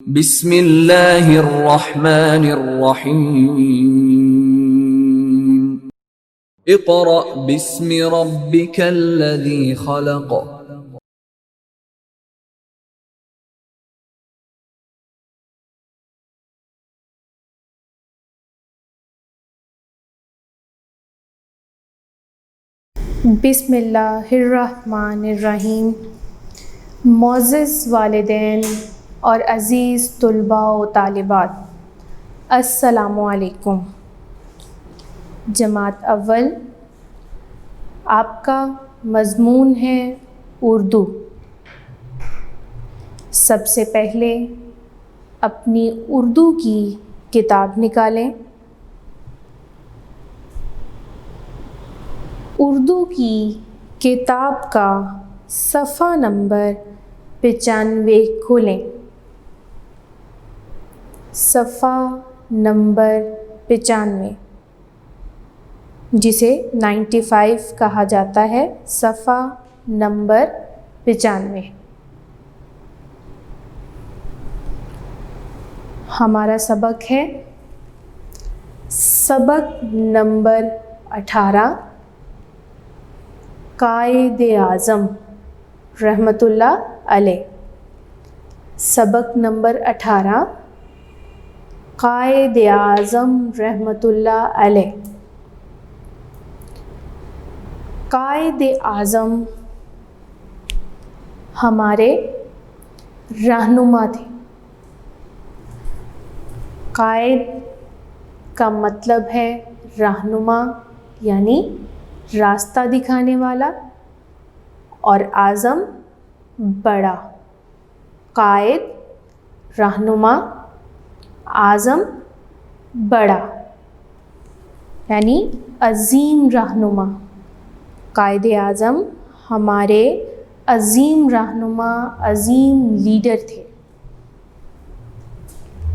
بسم اللہ الرحمن الرحیم اقرأ باسم ربک الذی خلق بسم اللہ الرحمن الرحیم۔ معزز والدین اور عزیز طلباء و طالبات، السلام علیکم۔ جماعت اول، آپ کا مضمون ہے اردو۔ سب سے پہلے اپنی اردو کی کتاب نکالیں۔ اردو کی کتاب کا صفحہ نمبر 95 کھولیں۔ صفحہ نمبر 95 جسے 95 کہا جاتا ہے، صفحہ نمبر 95۔ ہمارا سبق ہے سبق نمبر 18، قائد اعظم رحمۃ اللہ علیہ۔ سبق نمبر 18، قائد اعظم رحمۃ اللہ علیہ۔ قائد اعظم ہمارے رہنما تھے۔ قائد کا مطلب ہے رہنما، یعنی راستہ دکھانے والا، اور اعظم بڑا۔ قائد رہنما، اعظم بڑا، یعنی عظیم رہنما۔ قائد اعظم ہمارے عظیم رہنما، عظیم لیڈر تھے۔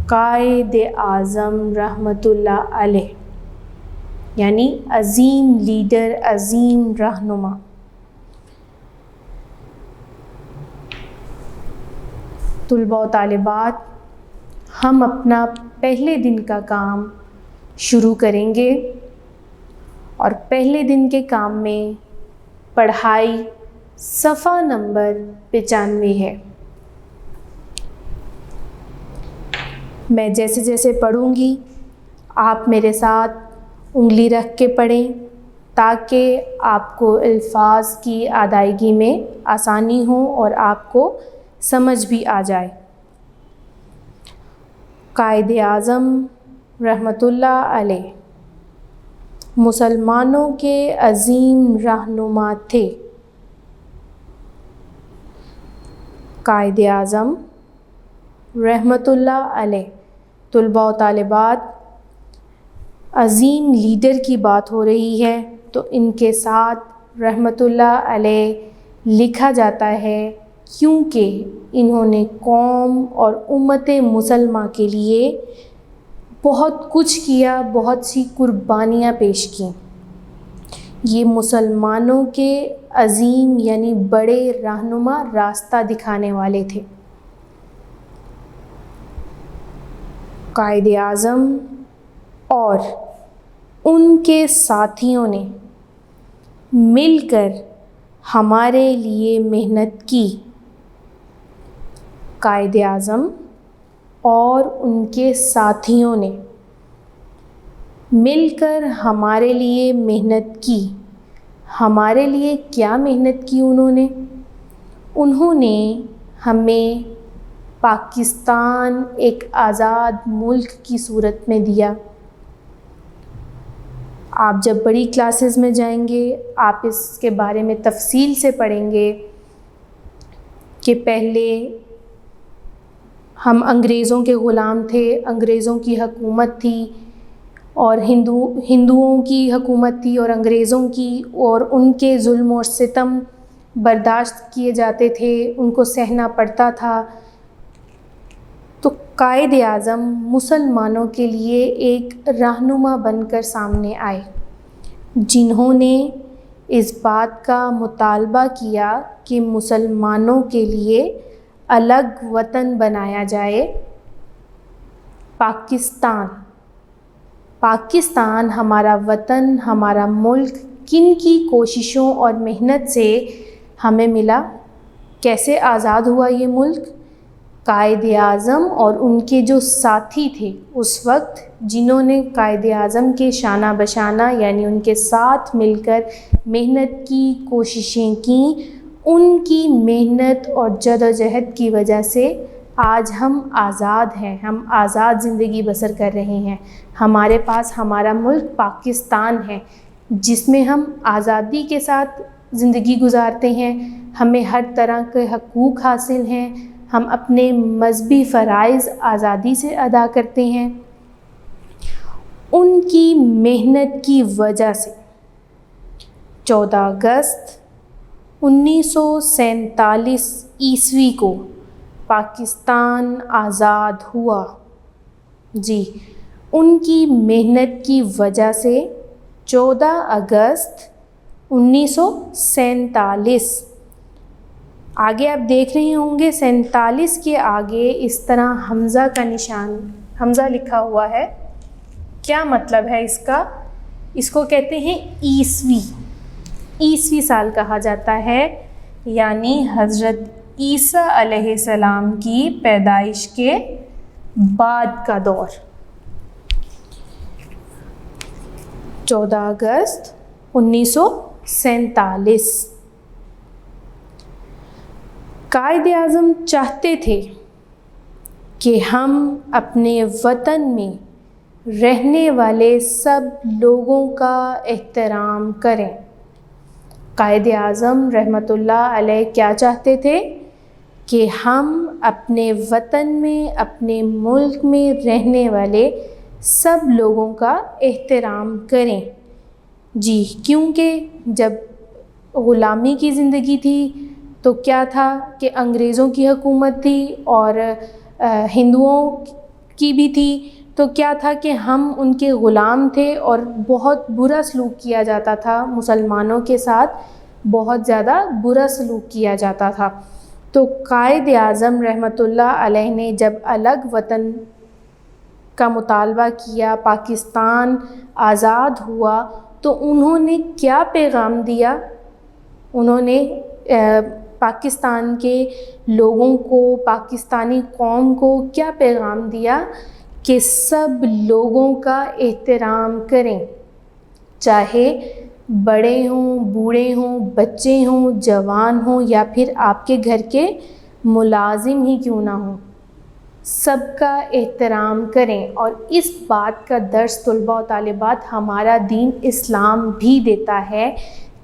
قائد اعظم رحمۃ اللہ علیہ یعنی عظیم لیڈر، عظیم رہنما۔ طلباء و طالبات، ہم اپنا پہلے دن کا کام شروع کریں گے، اور پہلے دن کے کام میں پڑھائی صفحہ نمبر 95 ہے۔ میں جیسے جیسے پڑھوں گی آپ میرے ساتھ انگلی رکھ کے پڑھیں، تاکہ آپ کو الفاظ کی ادائیگی میں آسانی ہو اور آپ کو سمجھ بھی آ جائے۔ قائد اعظم رحمۃ اللہ علیہ مسلمانوں کے عظیم رہنما تھے۔ قائد اعظم رحمۃ اللہ علیہ۔ طلباء و طالبات، عظیم لیڈر کی بات ہو رہی ہے تو ان کے ساتھ رحمۃ اللہ علیہ لکھا جاتا ہے، کیونکہ انہوں نے قوم اور امت مسلمہ کے لیے بہت کچھ کیا، بہت سی قربانیاں پیش کیں۔ یہ مسلمانوں کے عظیم یعنی بڑے رہنما، راستہ دکھانے والے تھے۔ قائد اعظم اور ان کے ساتھیوں نے مل کر ہمارے لیے محنت کی۔ قائد اعظم اور ان کے ساتھیوں نے مل کر ہمارے لیے محنت کی۔ ہمارے لیے کیا محنت کی انہوں نے ہمیں پاکستان ایک آزاد ملک کی صورت میں دیا۔ آپ جب بڑی کلاسز میں جائیں گے آپ اس کے بارے میں تفصیل سے پڑھیں گے کہ پہلے ہم انگریزوں کے غلام تھے، انگریزوں کی حکومت تھی، اور ہندوؤں کی حکومت تھی اور انگریزوں کی، اور ان کے ظلم و ستم برداشت کیے جاتے تھے، ان کو سہنا پڑتا تھا۔ تو قائد اعظم مسلمانوں کے لیے ایک رہنما بن کر سامنے آئے، جنہوں نے اس بات کا مطالبہ کیا کہ مسلمانوں کے لیے الگ وطن بنایا جائے پاکستان، پاکستان ہمارا وطن، ہمارا ملک کن کی کوششوں اور محنت سے ہمیں ملا؟ کیسے آزاد ہوا یہ ملک؟ قائد اعظم اور ان کے جو ساتھی تھے اس وقت، جنہوں نے قائد اعظم کے شانہ بشانہ یعنی ان کے ساتھ مل کر محنت کی، کوششیں کیں، ان کی محنت اور جدوجہد کی وجہ سے آج ہم آزاد ہیں، ہم آزاد زندگی بسر کر رہے ہیں۔ ہمارے پاس ہمارا ملک پاکستان ہے جس میں ہم آزادی کے ساتھ زندگی گزارتے ہیں، ہمیں ہر طرح کے حقوق حاصل ہیں، ہم اپنے مذہبی فرائض آزادی سے ادا کرتے ہیں۔ ان کی محنت کی وجہ سے 14 اگست 1947 عیسوی کو پاکستان آزاد ہوا۔ جی، ان کی محنت کی وجہ سے 14 اگست 1947، آگے آپ دیکھ رہے ہوں گے 47 کے آگے اس طرح حمزہ کا نشان، حمزہ لکھا ہوا ہے۔ کیا مطلب ہے اس کا؟ اس کو کہتے ہیں عیسوی، عیسوی سال کہا جاتا ہے، یعنی حضرت عیسیٰ علیہ السلام کی پیدائش کے بعد کا دور۔ 14 اگست 1947 قائد اعظم چاہتے تھے کہ ہم اپنے وطن میں رہنے والے سب لوگوں کا احترام کریں۔ قائد اعظم رحمۃ اللہ علیہ کیا چاہتے تھے؟ کہ ہم اپنے وطن میں، اپنے ملک میں رہنے والے سب لوگوں کا احترام کریں۔ جی، کیونکہ جب غلامی کی زندگی تھی تو کیا تھا کہ انگریزوں کی حکومت تھی اور ہندوؤں کی بھی تھی، تو کیا تھا کہ ہم ان کے غلام تھے اور بہت برا سلوک کیا جاتا تھا، مسلمانوں کے ساتھ بہت زیادہ برا سلوک کیا جاتا تھا۔ تو قائد اعظم رحمۃ اللہ علیہ نے جب الگ وطن کا مطالبہ کیا، پاکستان آزاد ہوا، تو انہوں نے کیا پیغام دیا؟ انہوں نے پاکستان کے لوگوں کو، پاکستانی قوم کو کیا پیغام دیا؟ کہ سب لوگوں کا احترام کریں، چاہے بڑے ہوں، بوڑھے ہوں، بچے ہوں، جوان ہوں، یا پھر آپ کے گھر کے ملازم ہی کیوں نہ ہوں، سب کا احترام کریں۔ اور اس بات کا درس طلباء و طالبات ہمارا دین اسلام بھی دیتا ہے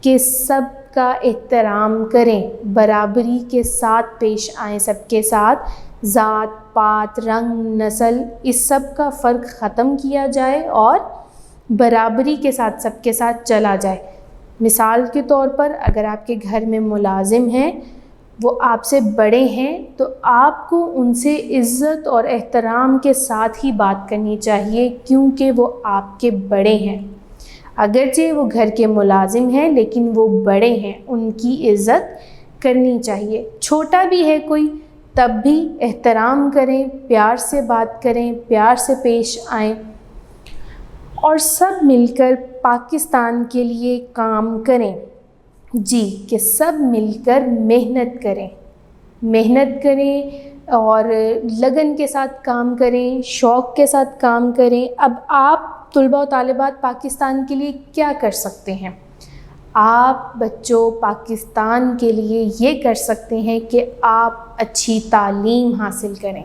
کہ سب کا احترام کریں، برابری کے ساتھ پیش آئیں سب کے ساتھ، ذات پات، رنگ، نسل، اس سب کا فرق ختم کیا جائے اور برابری کے ساتھ سب کے ساتھ چلا جائے۔ مثال کے طور پر اگر آپ کے گھر میں ملازم ہیں، وہ آپ سے بڑے ہیں، تو آپ کو ان سے عزت اور احترام کے ساتھ ہی بات کرنی چاہیے، کیونکہ وہ آپ کے بڑے ہیں۔ اگرچہ وہ گھر کے ملازم ہیں لیکن وہ بڑے ہیں، ان کی عزت کرنی چاہیے۔ چھوٹا بھی ہے کوئی تب بھی احترام کریں، پیار سے بات کریں، پیار سے پیش آئیں، اور سب مل کر پاکستان کے لیے کام کریں۔ جی، کہ سب مل کر محنت کریں، محنت کریں اور لگن کے ساتھ کام کریں، شوق کے ساتھ کام کریں۔ اب آپ طلباء و طالبات پاکستان کے لیے کیا کر سکتے ہیں؟ آپ بچوں پاکستان کے لیے یہ کر سکتے ہیں کہ آپ اچھی تعلیم حاصل کریں۔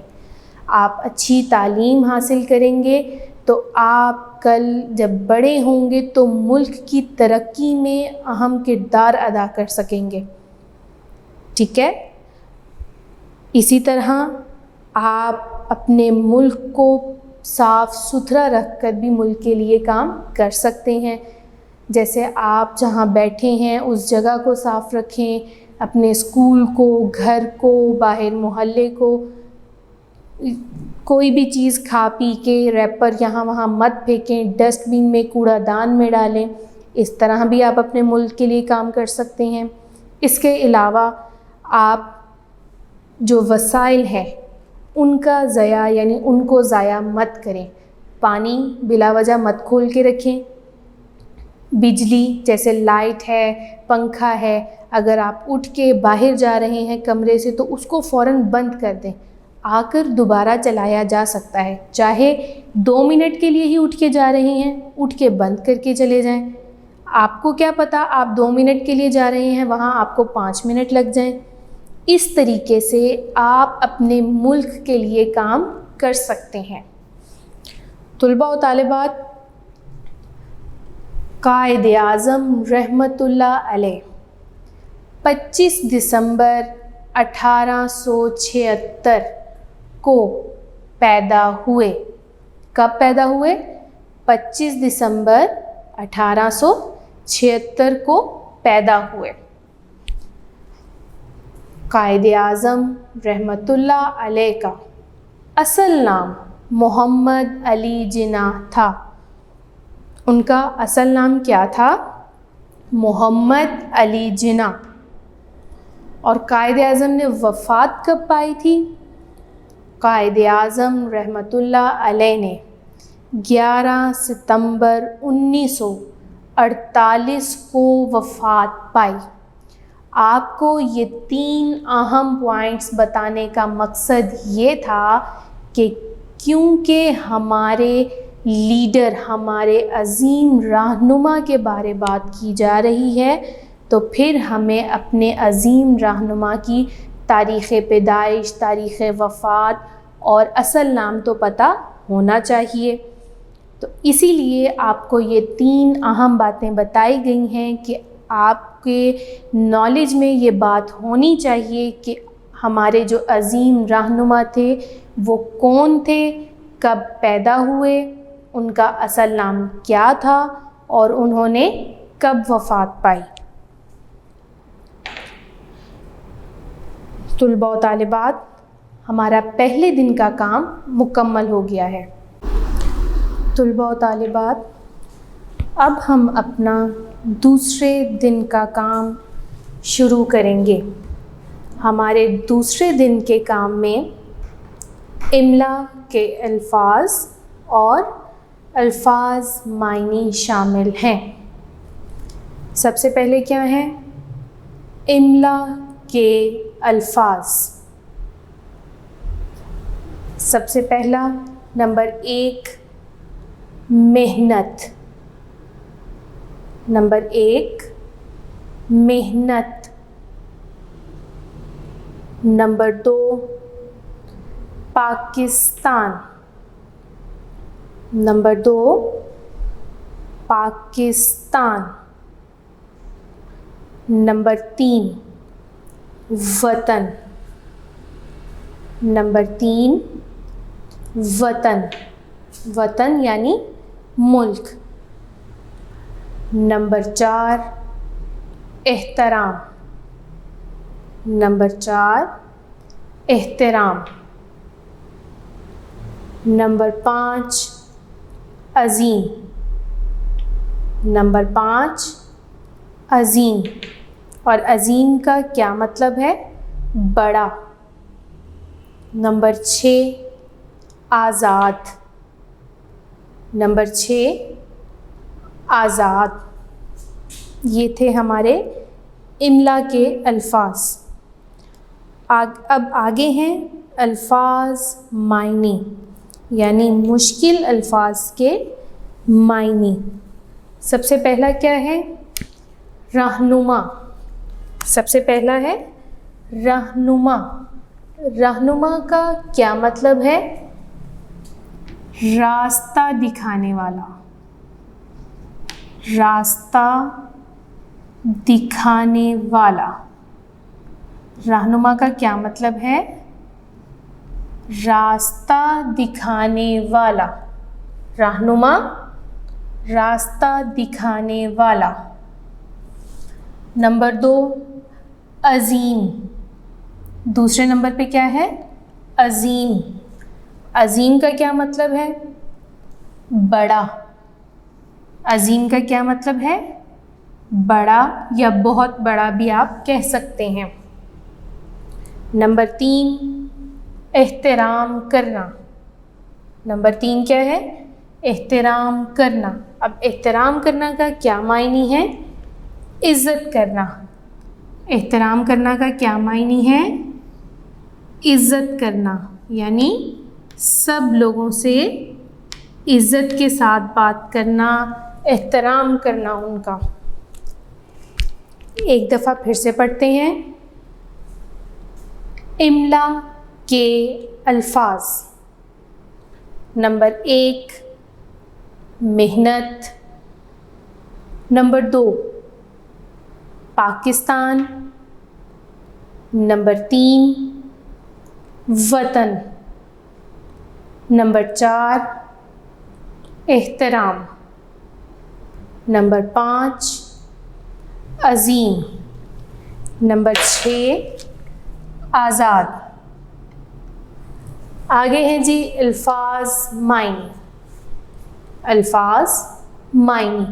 آپ اچھی تعلیم حاصل کریں گے تو آپ کل جب بڑے ہوں گے تو ملک کی ترقی میں اہم کردار ادا کر سکیں گے، ٹھیک ہے؟ اسی طرح آپ اپنے ملک کو صاف ستھرا رکھ کر بھی ملک کے لیے کام کر سکتے ہیں۔ جیسے آپ جہاں بیٹھے ہیں اس جگہ کو صاف رکھیں، اپنے اسکول کو، گھر کو، باہر محلے کو، کوئی بھی چیز کھا پی کے ریپر یہاں وہاں مت پھینکیں، ڈسٹ بین میں، کوڑا دان میں ڈالیں۔ اس طرح بھی آپ اپنے ملک کے لیے کام کر سکتے ہیں۔ اس کے علاوہ آپ جو وسائل ہیں ان کا ضیاع یعنی ان کو ضائع مت کریں. پانی بلا وجہ مت کھول کے رکھیں. بجلی جیسے لائٹ ہے، پنکھا ہے، اگر آپ اٹھ کے باہر جا رہے ہیں کمرے سے تو اس کو فوراً بند کر دیں. آ کر دوبارہ چلایا جا سکتا ہے. چاہے 2 منٹ کے لیے ہی اٹھ کے جا رہے ہیں، اٹھ کے بند کر کے چلے جائیں. آپ کو کیا پتہ آپ 2 منٹ کے لیے جا رہے ہیں، وہاں آپ کو 5 منٹ لگ جائیں. اس طریقے سے آپ اپنے ملک کے لیے کام کر سکتے ہیں. طلباء و طالبات، قائد اعظم رحمۃ اللہ علیہ 25 دسمبر 1876 کو پیدا ہوئے. کب پیدا ہوئے؟ 25 دسمبر 1876 کو پیدا ہوئے. قائد اعظم رحمۃ اللہ علیہ کا اصل نام محمد علی جناح تھا. ان کا اصل نام کیا تھا؟ محمد علی جناح. اور قائد اعظم نے وفات کب پائی تھی؟ قائد اعظم رحمۃ اللہ علیہ نے 11 ستمبر 1948 کو وفات پائی. آپ کو یہ 3 اہم پوائنٹس بتانے کا مقصد یہ تھا کہ کیونکہ ہمارے لیڈر، ہمارے عظیم رہنما کے بارے بات کی جا رہی ہے تو پھر ہمیں اپنے عظیم رہنما کی تاریخ پیدائش، تاریخ وفات اور اصل نام تو پتہ ہونا چاہیے. تو اسی لیے آپ کو یہ 3 اہم باتیں بتائی گئی ہیں کہ آپ کے نالج میں یہ بات ہونی چاہیے کہ ہمارے جو عظیم رہنما تھے وہ کون تھے، کب پیدا ہوئے، ان کا اصل نام کیا تھا اور انہوں نے کب وفات پائی. طلباء و طالبات، ہمارا پہلے دن کا کام مکمل ہو گیا ہے. طلباء و طالبات، اب ہم اپنا دوسرے دن کا کام شروع کریں گے. ہمارے دوسرے دن کے کام میں املا کے الفاظ اور الفاظ معنی شامل ہیں. سب سے پہلے کیا ہیں؟ املا کے الفاظ. سب سے پہلا نمبر 1 محنت. نمبر 1 محنت. Number 2 Pakistan. Number 2 Pakistan. Number 3 وطن. نمبر 3 وطن. وطن یعنی ملک. نمبر 4 احترام. نمبر 4 احترام. نمبر 5 عظیم. نمبر 5 عظیم. اور عظیم کا کیا مطلب ہے؟ بڑا. نمبر 6 آزاد. نمبر 6 آزاد. یہ تھے ہمارے املا کے الفاظ. اب آگے ہیں الفاظ معنی یعنی مشکل الفاظ کے معنی. سب سے پہلا کیا ہے؟ رہنما. سب سے پہلا ہے رہنما. رہنما کا کیا مطلب ہے؟ راستہ دکھانے والا. راستہ دکھانے والا. رہنما کا کیا مطلب ہے؟ راستہ دکھانے والا. رہنما راستہ دکھانے والا. نمبر 2 عظیم. دوسرے نمبر پہ کیا ہے؟ عظیم. عظیم کا کیا مطلب ہے؟ بڑا. عظیم کا کیا مطلب ہے؟ بڑا یا بہت بڑا بھی آپ کہہ سکتے ہیں. نمبر 3 احترام کرنا. نمبر 3 کیا ہے؟ احترام کرنا. اب احترام کرنا کا کیا معنی ہے؟ عزت کرنا. احترام کرنا کا کیا معنی ہے؟ عزت کرنا، یعنی سب لوگوں سے عزت کے ساتھ بات کرنا، احترام کرنا ان کا. ایک دفعہ پھر سے پڑھتے ہیں. املا کے الفاظ. نمبر 1 محنت. نمبر 2 پاکستان. نمبر 3 وطن. نمبر 4 احترام. نمبر 5 عظیم. نمبر 6 آزاد. آگے ہیں جی الفاظ معنی. الفاظ معنی.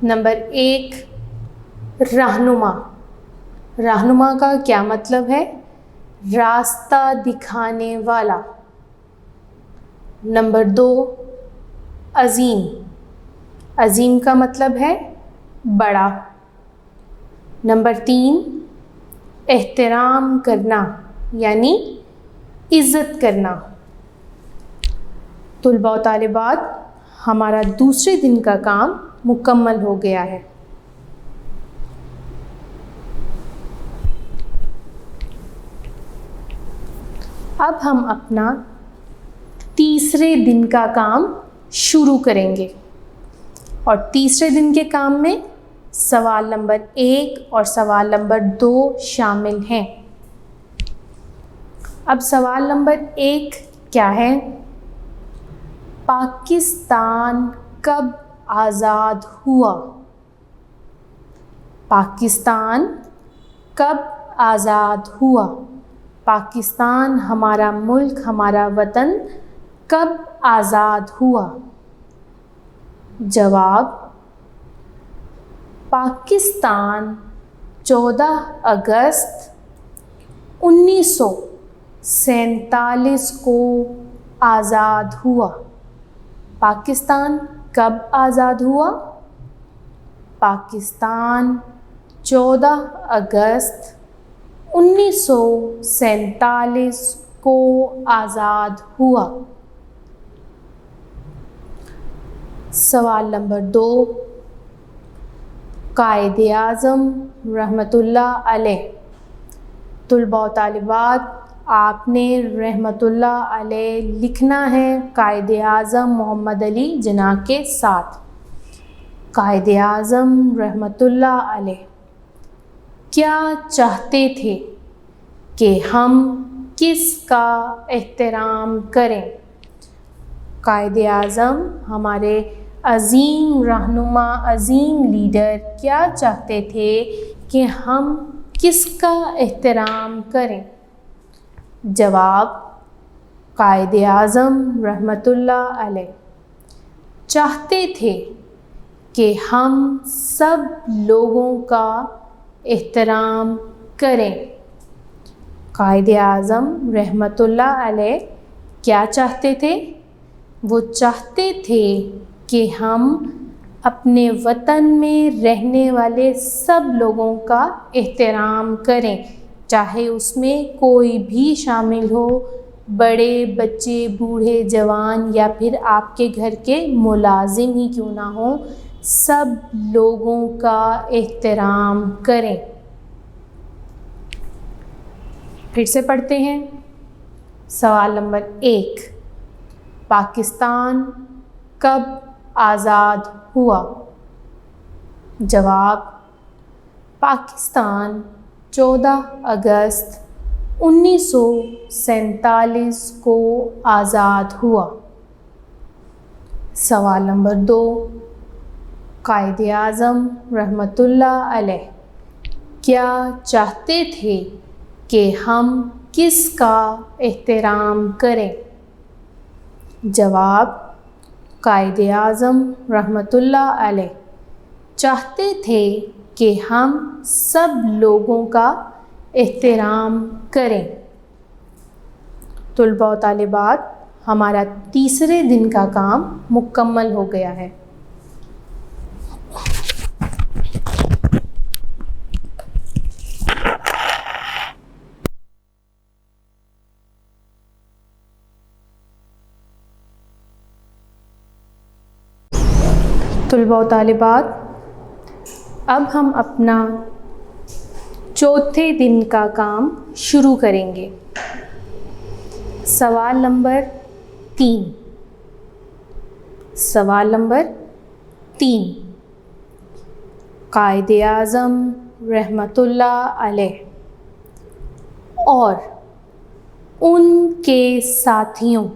نمبر 1 رہنما. رہنما کا کیا مطلب ہے؟ راستہ دکھانے والا. نمبر 2 عظیم. عظیم کا مطلب ہے بڑا. نمبر 3 احترام کرنا، یعنی عزت کرنا. طلباء و طالبات، ہمارا دوسرے دن کا کام مکمل ہو گیا ہے. اب ہم اپنا تیسرے دن کا کام شروع کریں گے، اور تیسرے دن کے کام میں سوال نمبر 1 اور سوال نمبر 2 شامل ہیں. اب سوال نمبر 1 کیا ہے؟ پاکستان کب آزاد ہوا؟ پاکستان کب آزاد ہوا؟ پاکستان ہمارا ملک، ہمارا وطن کب آزاد ہوا؟ جواب: پاکستان 14 اگست 1947 کو آزاد ہوا. پاکستان کب آزاد ہوا؟ پاکستان 14 اگست 1947 کو آزاد ہوا. سوال نمبر 2، قائد اعظم رحمۃ اللہ علیہ. طلباء و طالبات، آپ نے رحمۃ اللہ علیہ لکھنا ہے قائد اعظم محمد علی جناح کے ساتھ. قائد اعظم رحمۃ اللہ علیہ کیا چاہتے تھے کہ ہم کس کا احترام کریں؟ قائد اعظم ہمارے عظیم رہنما، عظیم لیڈر کیا چاہتے تھے کہ ہم کس کا احترام کریں؟ جواب: قائد اعظم رحمۃ اللہ علیہ چاہتے تھے کہ ہم سب لوگوں کا احترام کریں. قائد اعظم رحمۃ اللہ علیہ کیا چاہتے تھے؟ وہ چاہتے تھے کہ ہم اپنے وطن میں رہنے والے سب لوگوں کا احترام کریں، چاہے اس میں کوئی بھی شامل ہو، بڑے، بچے، بوڑھے، جوان، یا پھر آپ کے گھر کے ملازم ہی کیوں نہ ہوں، سب لوگوں کا احترام کریں. پھر سے پڑھتے ہیں. سوال نمبر 1، پاکستان کب آزاد ہوا؟ جواب: پاکستان 14 اگست 1947 کو آزاد ہوا. سوال نمبر 2، قائد اعظم رحمۃ اللہ علیہ کیا چاہتے تھے کہ ہم کس کا احترام کریں؟ جواب: قائد اعظم رحمۃ اللہ علیہ چاہتے تھے کہ ہم سب لوگوں کا احترام کریں. طلباء و طالبات، ہمارا تیسرے دن کا کام مکمل ہو گیا ہے۔ طلباء و طالبات، اب ہم اپنا چوتھے دن کا کام شروع کریں گے۔ سوال نمبر 3۔ سوال نمبر 3، قائد اعظم رحمۃ اللہ علیہ اور ان کے ساتھیوں،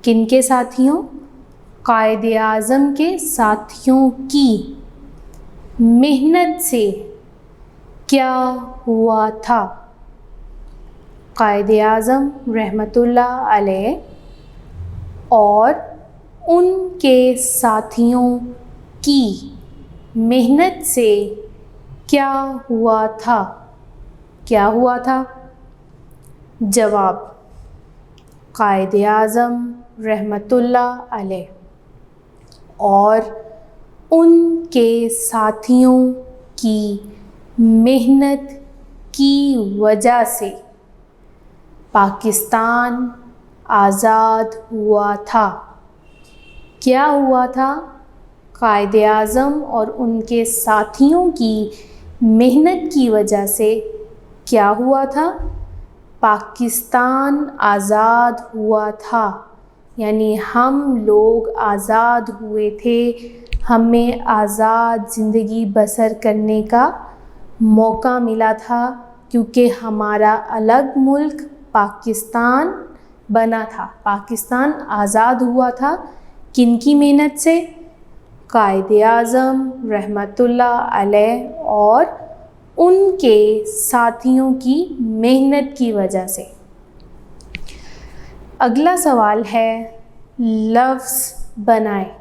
کن کے ساتھیوں؟ قائد اعظم کے ساتھیوں کی محنت سے کیا ہوا تھا؟ قائد اعظم رحمۃ اللہ علیہ اور ان کے ساتھیوں کی محنت سے کیا ہوا تھا؟ کیا ہوا تھا؟ جواب: قائد اعظم رحمۃ اللہ علیہ اور ان کے ساتھیوں کی محنت کی وجہ سے پاکستان آزاد ہوا تھا۔ کیا ہوا تھا؟ قائد اعظم اور ان کے ساتھیوں کی محنت کی وجہ سے کیا ہوا تھا؟ پاکستان آزاد ہوا تھا، یعنی ہم لوگ آزاد ہوئے تھے، ہمیں آزاد زندگی بسر کرنے کا موقع ملا تھا، کیونکہ ہمارا الگ ملک پاکستان بنا تھا، پاکستان آزاد ہوا تھا۔ کن کی محنت سے؟ قائد اعظم رحمۃ اللہ علیہ اور ان کے ساتھیوں کی محنت کی وجہ سے۔ اگلا سوال ہے لفظ بنائیں۔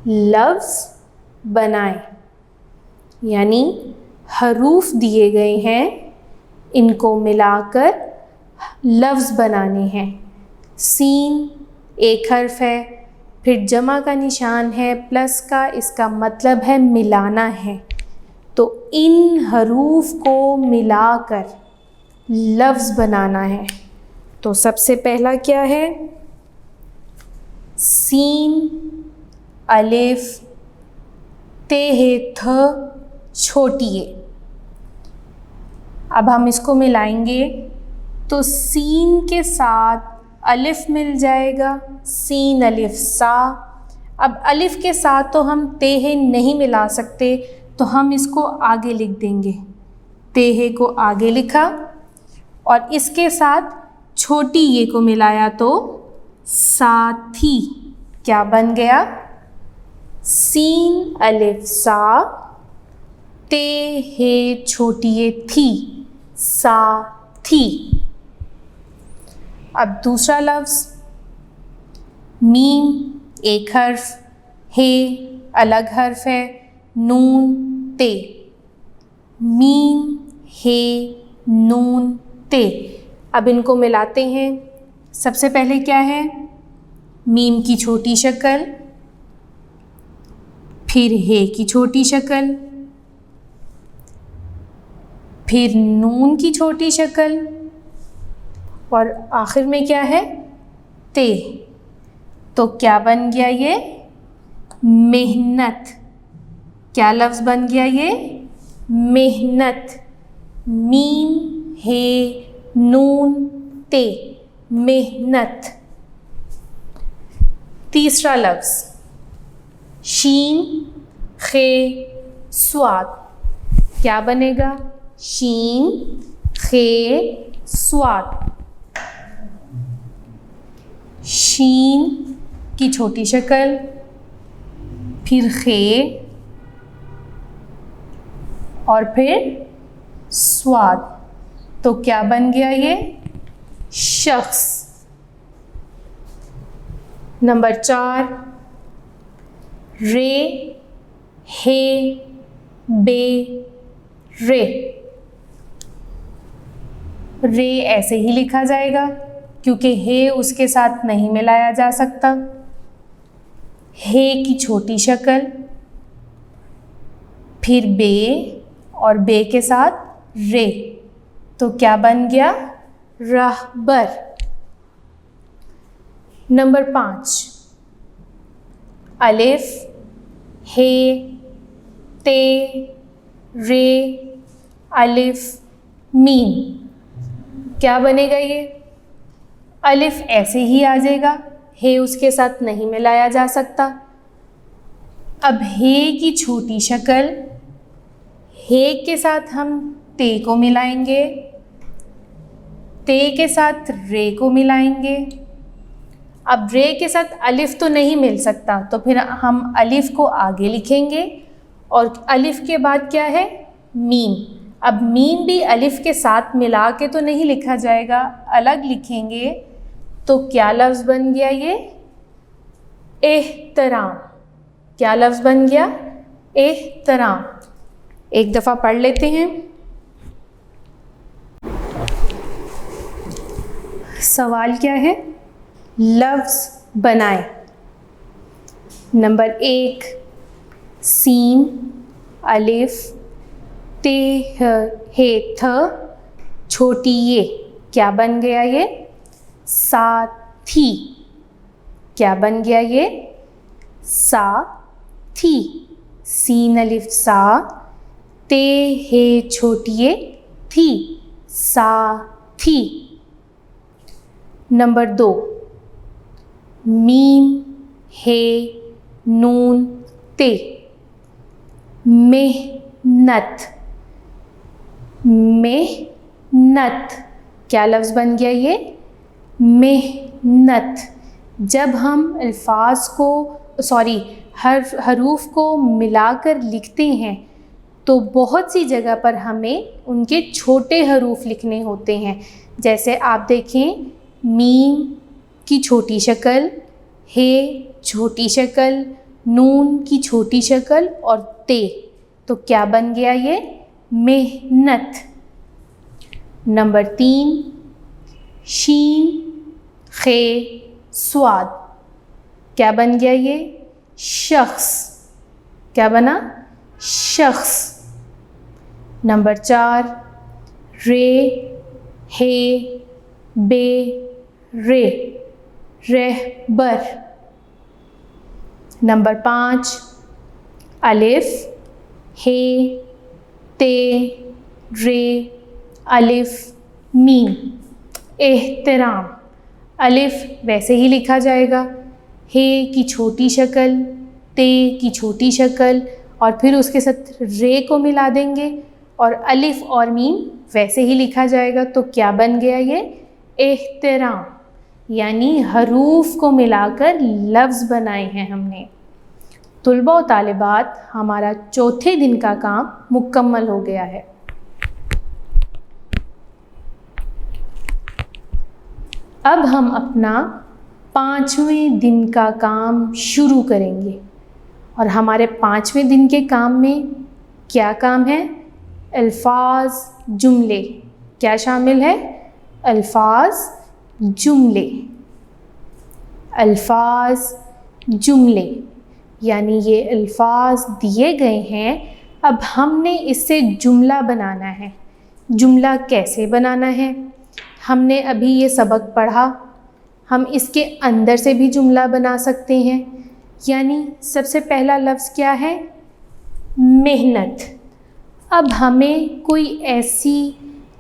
لفظ بنائیں یعنی حروف دیے گئے ہیں، ان کو ملا کر لفظ بنانے ہیں۔ سین ایک حرف ہے، پھر جمع کا نشان ہے پلس کا، اس کا مطلب ہے ملانا ہے، تو ان حروف کو ملا کر لفظ بنانا ہے۔ تو سب سے پہلا کیا ہے؟ سین، الف، تے ہے تھ، چھوٹی ہے۔ اب ہم اس کو ملائیں گے تو سین کے ساتھ الف مل جائے گا، سین الف سا۔ اب الف کے ساتھ تو ہم تے نہیں ملا سکتے، تو ہم اس کو آگے لکھ دیں گے، تے کو آگے لکھا، اور اس کے ساتھ چھوٹی یہ کو ملایا تو ساتھی۔ کیا بن گیا؟ سین الف سا، تے ہے چھوٹی یہ تھی، ساتھی۔ اب دوسرا لفظ میم، ایک حرف، ہے الگ حرف ہے، نون تے، میم ہے نون تے۔ اب ان کو ملاتے ہیں۔ سب سے پہلے کیا ہے؟ میم کی چھوٹی شکل، پھر ہے کی چھوٹی شکل، پھر نون کی چھوٹی شکل، اور آخر میں کیا ہے؟ تے۔ تو کیا بن گیا یہ؟ محنت۔ کیا لفظ بن گیا یہ؟ محنت۔ میم ہے نون تے، محنت۔ تیسرا لفظ شین، خے، سواد۔ کیا بنے گا؟ شین، خے، سواد۔ شین کی چھوٹی شکل، پھر خے، اور پھر سواد۔ تو کیا بن گیا یہ؟ شخص۔ نمبر 4 رے، ہے، بے، رے۔ رے ایسے ہی لکھا جائے گا کیونکہ ہے اس کے ساتھ نہیں ملایا جا سکتا. ہے کی چھوٹی شکل، پھر بے اور بے کے ساتھ رے، تو کیا بن گیا؟ رہبر. نمبر 5 الف، ہے، تے، رے، الف، میم. کیا بنے گا یہ؟ الف ایسے ہی آ جائے گا، ہے اس کے ساتھ نہیں ملایا جا سکتا. اب ہے کی چھوٹی شکل، ہے کے ساتھ ہم تے کو ملائیں گے، تے کے ساتھ رے کو ملائیں گے. اب رے کے ساتھ الف تو نہیں مل سکتا تو پھر ہم الف کو آگے لکھیں گے اور الف کے بعد کیا ہے؟ میم. اب میم بھی الف کے ساتھ ملا کے تو نہیں لکھا جائے گا، الگ لکھیں گے. تو کیا لفظ بن گیا یہ؟ احترام. کیا لفظ بن گیا؟ احترام. ایک دفعہ پڑھ لیتے ہیں. سوال کیا ہے؟ لفظ بنائے. نمبر 1 سین، الف، تے، ہے، تھ، چھوٹی یہ. کیا بن گیا یہ؟ ساتھی. کیا بن گیا یہ؟ ساتھی. سین الف سا، تے ہے چھوٹی یہ تھی، ساتھی. نمبر 2 میم، ہے، نون، تے، محنت. محنت. کیا لفظ بن گیا یہ؟ محنت. جب ہم الفاظ کو حروف کو ملا کر لکھتے ہیں تو بہت سی جگہ پر ہمیں ان کے چھوٹے حروف لکھنے ہوتے ہیں. جیسے آپ دیکھیں میم کی چھوٹی شکل، ہے چھوٹی شکل، نون کی چھوٹی شکل اور تے. تو کیا بن گیا یہ؟ محنت. نمبر 3 شین، خے، سواد. کیا بن گیا یہ؟ شخص. کیا بنا؟ شخص. نمبر 4 رے، ہے، بے، رے، رہبر. نمبر 5 الف، ہے، تے، رے، الف، میم. احترام. الف ویسے ہی لکھا جائے گا، ہے کی چھوٹی شکل، تے کی چھوٹی شکل اور پھر اس کے ساتھ رے کو ملا دیں گے اور الف اور میم ویسے ہی لکھا جائے گا. تو کیا بن گیا یہ؟ احترام. یعنی حروف کو ملا کر لفظ بنائے ہیں ہم نے. طلباء و طالبات، ہمارا چوتھے دن کا کام مکمل ہو گیا ہے. اب ہم اپنا 5ویں دن کا کام شروع کریں گے اور ہمارے 5ویں دن کے کام میں کیا کام ہے؟ الفاظ، جملے. کیا شامل ہے؟ الفاظ، جملے. الفاظ، جملے. یعنی یہ الفاظ دیے گئے ہیں، اب ہم نے اس سے جملہ بنانا ہے. جملہ کیسے بنانا ہے؟ ہم نے ابھی یہ سبق پڑھا، ہم اس کے اندر سے بھی جملہ بنا سکتے ہیں. یعنی سب سے پہلا لفظ کیا ہے؟ محنت. اب ہمیں کوئی ایسی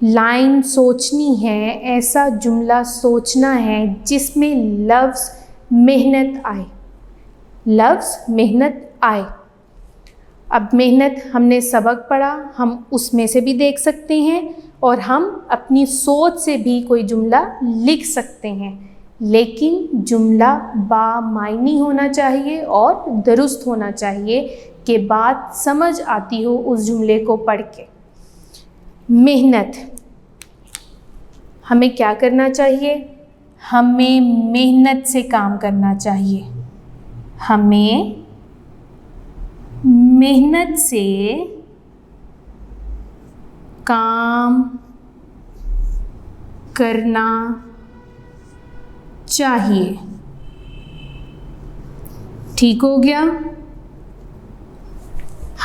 لائن سوچنی ہے، ایسا جملہ سوچنا ہے جس میں لفظ محنت آئے. لفظ محنت آئے. اب محنت ہم نے سبق پڑھا، ہم اس میں سے بھی دیکھ سکتے ہیں اور ہم اپنی سوچ سے بھی کوئی جملہ لکھ سکتے ہیں، لیکن جملہ بامعنی ہونا چاہیے اور درست ہونا چاہیے کہ بات سمجھ آتی ہو اس جملے کو پڑھ کے. محنت. ہمیں کیا کرنا چاہیے؟ ہمیں محنت سے کام کرنا چاہیے. ہمیں محنت سے کام کرنا چاہیے. ٹھیک ہو گیا؟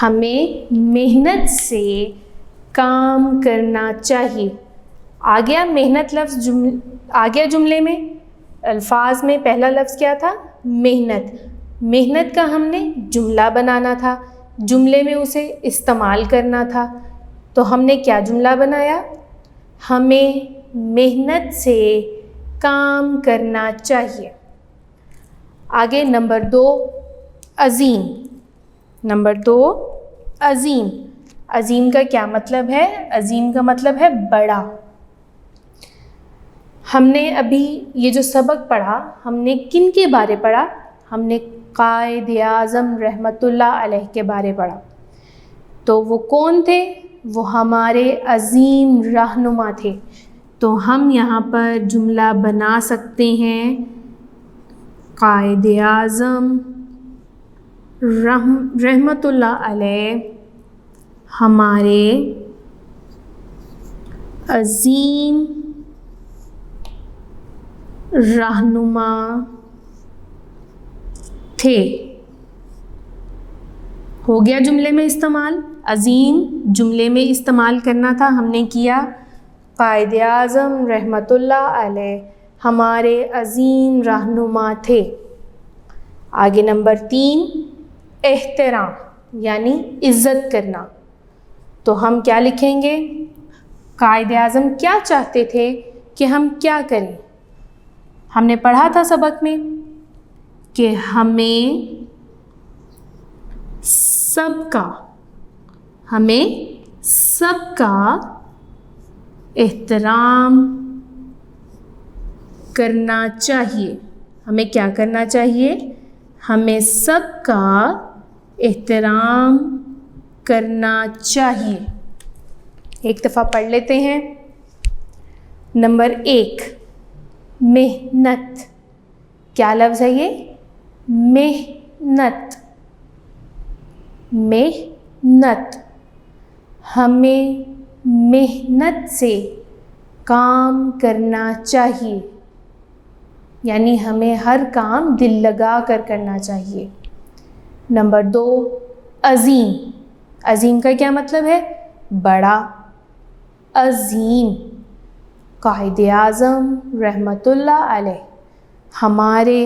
ہمیں محنت سے کام کرنا چاہیے. آ گیا محنت لفظ آ گیا جملے میں. الفاظ میں پہلا لفظ کیا تھا؟ محنت. محنت کا ہم نے جملہ بنانا تھا، جملے میں اسے استعمال کرنا تھا. تو ہم نے کیا جملہ بنایا؟ ہمیں محنت سے کام کرنا چاہیے. آگے نمبر 2 عظیم. نمبر 2 عظیم. عظیم کا کیا مطلب ہے؟ عظیم کا مطلب ہے بڑا. ہم نے ابھی یہ جو سبق پڑھا، ہم نے کن کے بارے پڑھا؟ ہم نے قائد اعظم رحمۃ اللہ علیہ کے بارے پڑھا. تو وہ کون تھے؟ وہ ہمارے عظیم رہنما تھے. تو ہم یہاں پر جملہ بنا سکتے ہیں، قائد اعظم رحمۃ اللہ علیہ ہمارے عظیم رہنما تھے. ہو گیا جملے میں استعمال. عظیم جملے میں استعمال کرنا تھا، ہم نے کیا. قائد اعظم رحمۃ اللہ علیہ ہمارے عظیم رہنما تھے. آگے نمبر 3 احترام یعنی عزت کرنا. تو ہم کیا لکھیں گے؟ قائد اعظم کیا چاہتے تھے کہ ہم کیا کریں؟ ہم نے پڑھا تھا سبق میں کہ ہمیں سب کا احترام کرنا چاہیے. ہمیں کیا کرنا چاہیے؟ ہمیں سب کا احترام کرنا چاہیے. ایک دفعہ پڑھ لیتے ہیں. نمبر 1 محنت. کیا لفظ ہے یہ؟ محنت. محنت. ہمیں محنت سے کام کرنا چاہیے، یعنی ہمیں ہر کام دل لگا کر کرنا چاہیے. نمبر 2 عظیم. عظیم کا کیا مطلب ہے؟ بڑا. عظیم. قائد اعظم رحمۃ اللہ علیہ ہمارے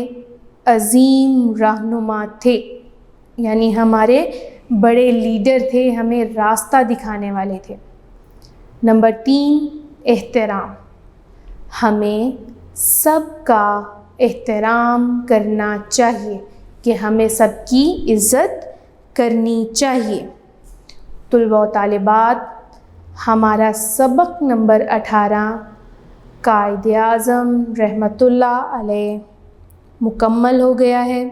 عظیم رہنما تھے، یعنی ہمارے بڑے لیڈر تھے، ہمیں راستہ دکھانے والے تھے. نمبر 3 احترام. ہمیں سب کا احترام کرنا چاہیے کہ ہمیں سب کی عزت کرنی چاہیے. طلباء و طالبات، ہمارا سبق نمبر 18 قائد اعظم رحمۃ اللہ علیہ مکمل ہو گیا ہے.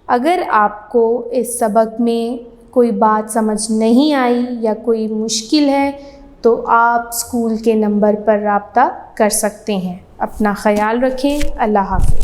اگر آپ کو اس سبق میں کوئی بات سمجھ نہیں آئی یا کوئی مشکل ہے تو آپ اسکول کے نمبر پر رابطہ کر سکتے ہیں. اپنا خیال رکھیں. اللہ حافظ.